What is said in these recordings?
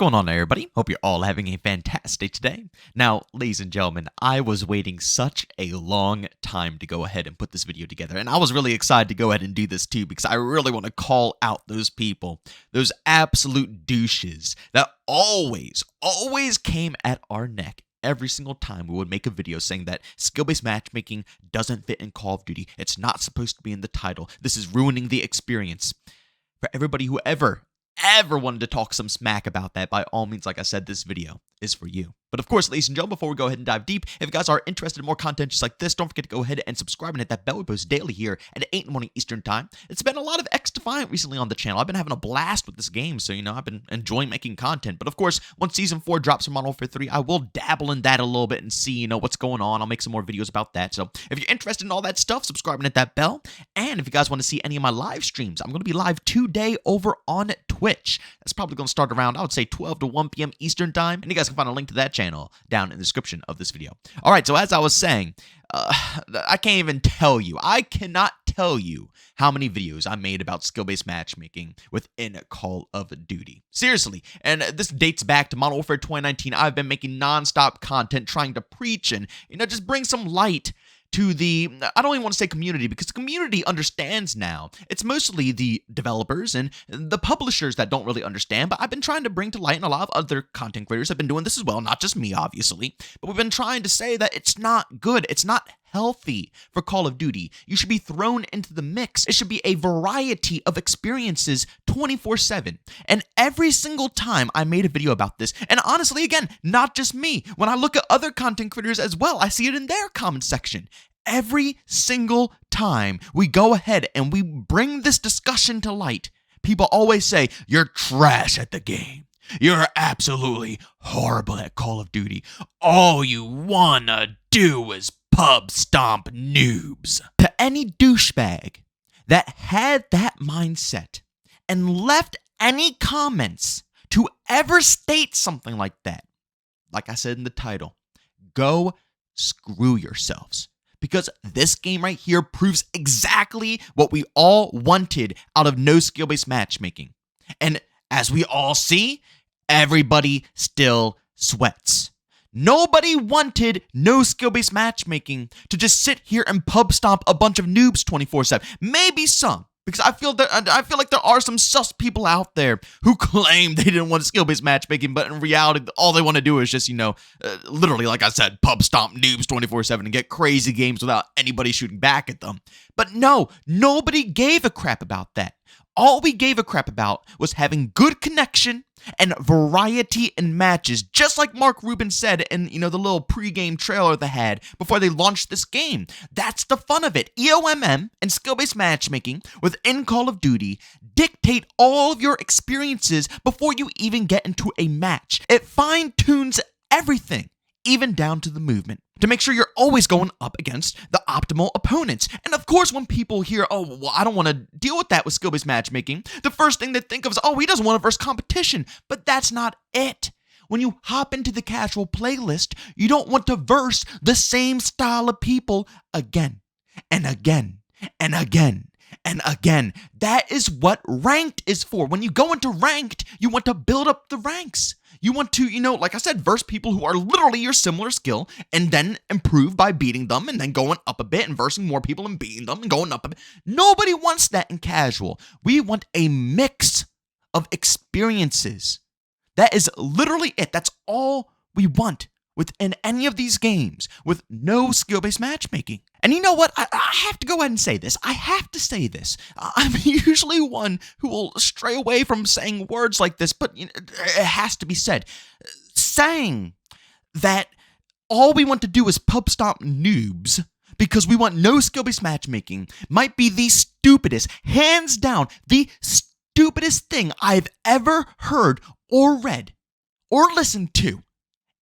going on, everybody? Hope you're all having a fantastic day. Now, ladies and gentlemen, I was waiting such a long time to go ahead and put this video together, and I was really excited to go ahead and do this too, because I really want to call out those people, those absolute douches that always came at our neck every single time we would make a video saying that skill-based matchmaking doesn't fit in Call of Duty. It's not supposed to be in the title. This is ruining the experience. For everybody who ever wanted to talk some smack about that, by all means, like I said, this video is for you. But of course, ladies and gentlemen, before we go ahead and dive deep, if you guys are interested in more content just like this, don't forget to go ahead and subscribe and hit that bell. We post daily here at 8 in the morning Eastern time. It's been a lot of Xdefiant recently on the channel. I've been having a blast with this game, so, I've been enjoying making content. But of course, once Season 4 drops from Modern Warfare 3, I will dabble in that a little bit and see, what's going on. I'll make some more videos about that. So if you're interested in all that stuff, subscribe and hit that bell. And if you guys want to see any of my live streams, I'm going to be live today over on Twitch. That's probably going to start around, I would say, 12 to 1 p.m. Eastern time. And you guys can find a link to that channel down in the description of this video. All right, so as I was saying, I can't even tell you. I cannot tell you how many videos I made about skill-based matchmaking within Call of Duty. Seriously, and this dates back to Modern Warfare 2019. I've been making non-stop content trying to preach and, just bring some light to the, I don't even want to say community, because the community understands now. It's mostly the developers and the publishers that don't really understand, but I've been trying to bring to light, and a lot of other content creators have been doing this as well, not just me, obviously, but we've been trying to say that it's not good, it's not healthy for Call of Duty. You should be thrown into the mix. It should be a variety of experiences 24/7. And every single time I made a video about this, and honestly, again, not just me, when I look at other content creators as well, I see it in their comment section. Every single time we go ahead and we bring this discussion to light, people always say, "You're trash at the game. You're absolutely horrible at Call of Duty. All you wanna do is pub stomp noobs." To any douchebag that had that mindset and left any comments to ever state something like that, like I said in the title, go screw yourselves. Because this game right here proves exactly what we all wanted out of no skill-based matchmaking. And as we all see, everybody still sweats. Nobody wanted no skill-based matchmaking to just sit here and pub stomp a bunch of noobs 24/7. Maybe some, because I feel like there are some sus people out there who claim they didn't want skill-based matchmaking, but in reality, all they want to do is just, literally, like I said, pub stomp noobs 24/7 and get crazy games without anybody shooting back at them. But no, nobody gave a crap about that. All we gave a crap about was having good connection and variety in matches, just like Mark Rubin said in, the little pre-game trailer they had before they launched this game. That's the fun of it. EOMM and skill-based matchmaking within Call of Duty dictate all of your experiences before you even get into a match. It fine-tunes everything, even down to the movement, to make sure you're always going up against the optimal opponents. And of course, when people hear, "Oh, well, I don't want to deal with that with skill-based matchmaking," the first thing they think of is, "Oh, he doesn't want to verse competition." But that's not it. When you hop into the casual playlist, you don't want to verse the same style of people again and again and again and again. That is what ranked is for. When you go into ranked, you want to build up the ranks. You want to, like I said, verse people who are literally your similar skill and then improve by beating them and then going up a bit and versing more people and beating them and going up a bit. Nobody wants that in casual. We want a mix of experiences. That is literally it. That's all we want within any of these games with no skill-based matchmaking. And you know what? I have to go ahead and say this. I have to say this. I'm usually one who will stray away from saying words like this, but it has to be said. Saying that all we want to do is pub stomp noobs because we want no skill-based matchmaking might be the stupidest, hands down, the stupidest thing I've ever heard or read or listened to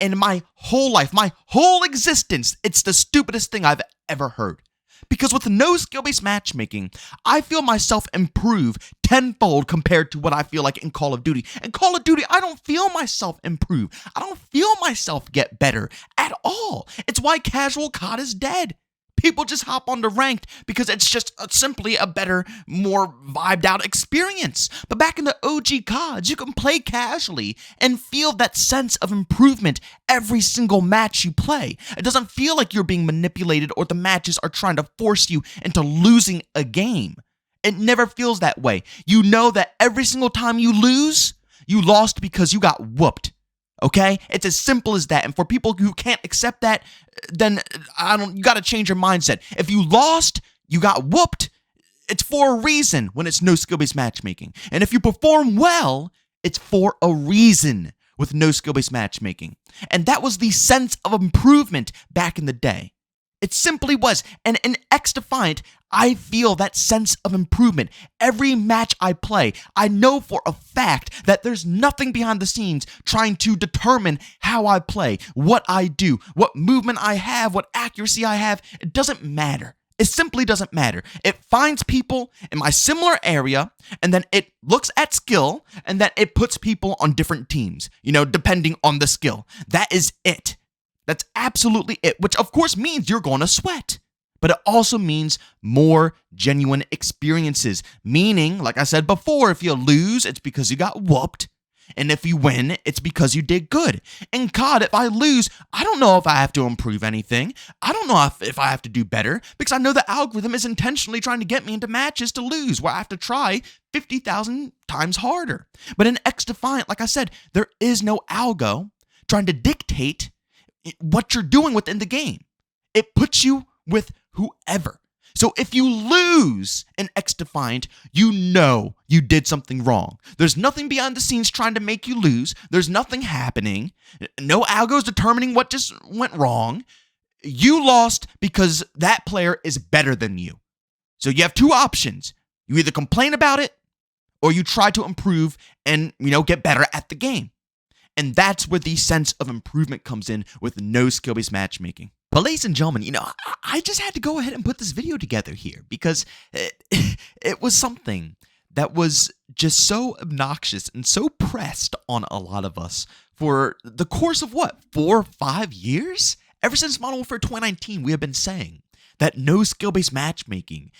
in my whole life, my whole existence. It's the stupidest thing I've ever heard. Because with no skill-based matchmaking, I feel myself improve tenfold compared to what I feel like in Call of Duty. In Call of Duty, I don't feel myself improve. I don't feel myself get better at all. It's why casual COD is dead. People just hop onto ranked because it's just simply a better, more vibed out experience. But back in the OG CODs, you can play casually and feel that sense of improvement every single match you play. It doesn't feel like you're being manipulated or the matches are trying to force you into losing a game. It never feels that way. You know that every single time you lose, you lost because you got whooped. Okay? It's as simple as that. And for people who can't accept that, then you got to change your mindset. If you lost, you got whooped, it's for a reason when it's no skill-based matchmaking. And if you perform well, it's for a reason with no skill-based matchmaking. And that was the sense of improvement back in the day. It simply was. And in Xdefiant, I feel that sense of improvement. Every match I play, I know for a fact that there's nothing behind the scenes trying to determine how I play, what I do, what movement I have, what accuracy I have. It doesn't matter. It simply doesn't matter. It finds people in my similar area, and then it looks at skill, and then it puts people on different teams, depending on the skill. That is it. That's absolutely it, which of course means you're going to sweat. But it also means more genuine experiences. Meaning, like I said before, if you lose, it's because you got whooped. And if you win, it's because you did good. In COD, if I lose, I don't know if I have to improve anything. I don't know if I have to do better, because I know the algorithm is intentionally trying to get me into matches to lose, where I have to try 50,000 times harder. But in Xdefiant, like I said, there is no algo trying to dictate what you're doing within the game. It puts you with whoever. So if you lose in Xdefiant, you know you did something wrong. There's nothing behind the scenes trying to make you lose. There's nothing happening. No algos determining what just went wrong. You lost because that player is better than you. So you have two options. You either complain about it or you try to improve and, get better at the game. And that's where the sense of improvement comes in with no skill-based matchmaking. But ladies and gentlemen, I just had to go ahead and put this video together here because it was something that was just so obnoxious and so pressed on a lot of us for the course of 4 or 5 years? Ever since Modern Warfare 2019, we have been saying that no skill-based matchmaking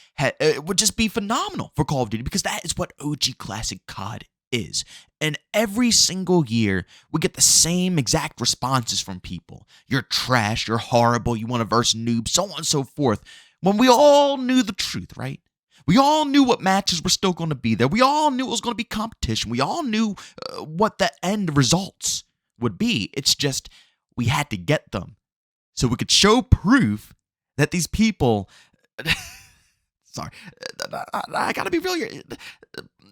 would just be phenomenal for Call of Duty because that is what OG Classic COD is. And every single year, we get the same exact responses from people. You're trash, you're horrible, you want to verse noobs, so on and so forth. When we all knew the truth, right? We all knew what matches were still going to be there. We all knew it was going to be competition. We all knew what the end results would be. It's just we had to get them so we could show proof that these people... Sorry, I gotta be real here.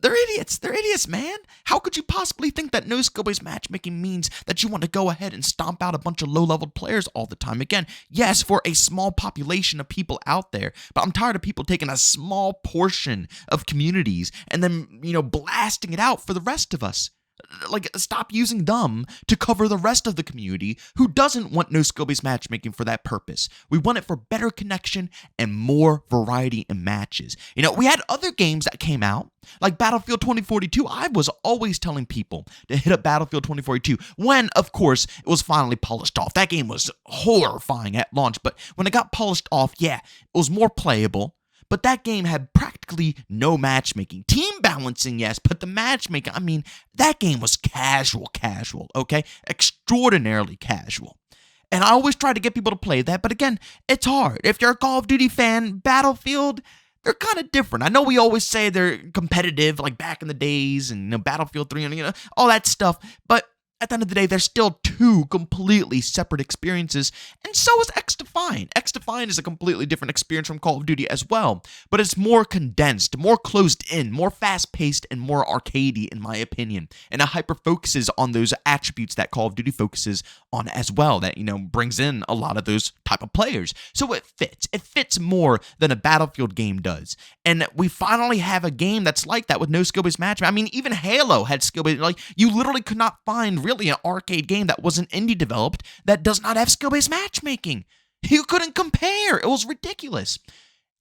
They're idiots. They're idiots, man. How could you possibly think that no skill-based matchmaking means that you want to go ahead and stomp out a bunch of low-level players all the time? Again, yes, for a small population of people out there, but I'm tired of people taking a small portion of communities and then, blasting it out for the rest of us. Like, stop using them to cover the rest of the community who doesn't want no skill-based matchmaking for that purpose. We want it for better connection and more variety in matches. We had other games that came out, like Battlefield 2042. I was always telling people to hit up Battlefield 2042 when, of course, it was finally polished off. That game was horrifying at launch, but when it got polished off, yeah, it was more playable. But that game had practically no matchmaking. Team balancing, yes, but the matchmaking, that game was casual, okay? Extraordinarily casual. And I always try to get people to play that, but again, it's hard. If you're a Call of Duty fan, Battlefield, they're kind of different. I know we always say they're competitive, like back in the days, and Battlefield 3, and all that stuff, but at the end of the day, they're still two completely separate experiences, and so is Xdefiant. Xdefiant is a completely different experience from Call of Duty as well, but it's more condensed, more closed in, more fast-paced, and more arcadey, in my opinion, and it hyper-focuses on those attributes that Call of Duty focuses on as well, that, brings in a lot of those type of players. So it fits. It fits more than a Battlefield game does, and we finally have a game that's like that with no skill-based matchmaking. Even Halo had skill-based, you literally could not find really an arcade game that wasn't indie developed that does not have skill-based matchmaking. You couldn't compare. It was ridiculous.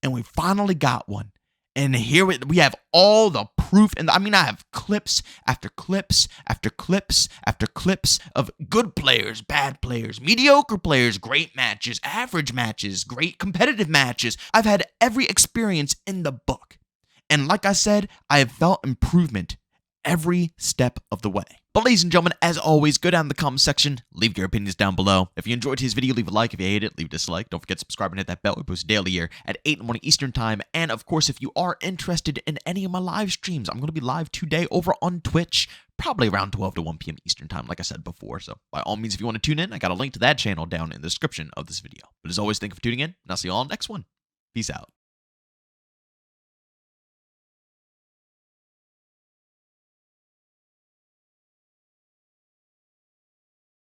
And we finally got one. And here we have all the proof, and I mean, I have clips after clips after clips after clips of good players, bad players, mediocre players, great matches, average matches, great competitive matches. I've had every experience in the book. And like I said, I have felt improvement every step of the way. But ladies and gentlemen, as always, go down in the comment section, leave your opinions down below. If you enjoyed today's video, leave a like. If you hate it, leave a dislike. Don't forget to subscribe and hit that bell. We post daily here at 8 in the morning Eastern time. And of course, if you are interested in any of my live streams, I'm going to be live today over on Twitch, probably around 12 to 1 p.m. Eastern time, like I said before. So by all means, if you want to tune in, I got a link to that channel down in the description of this video. But as always, thank you for tuning in, and I'll see you all in the next one. Peace out.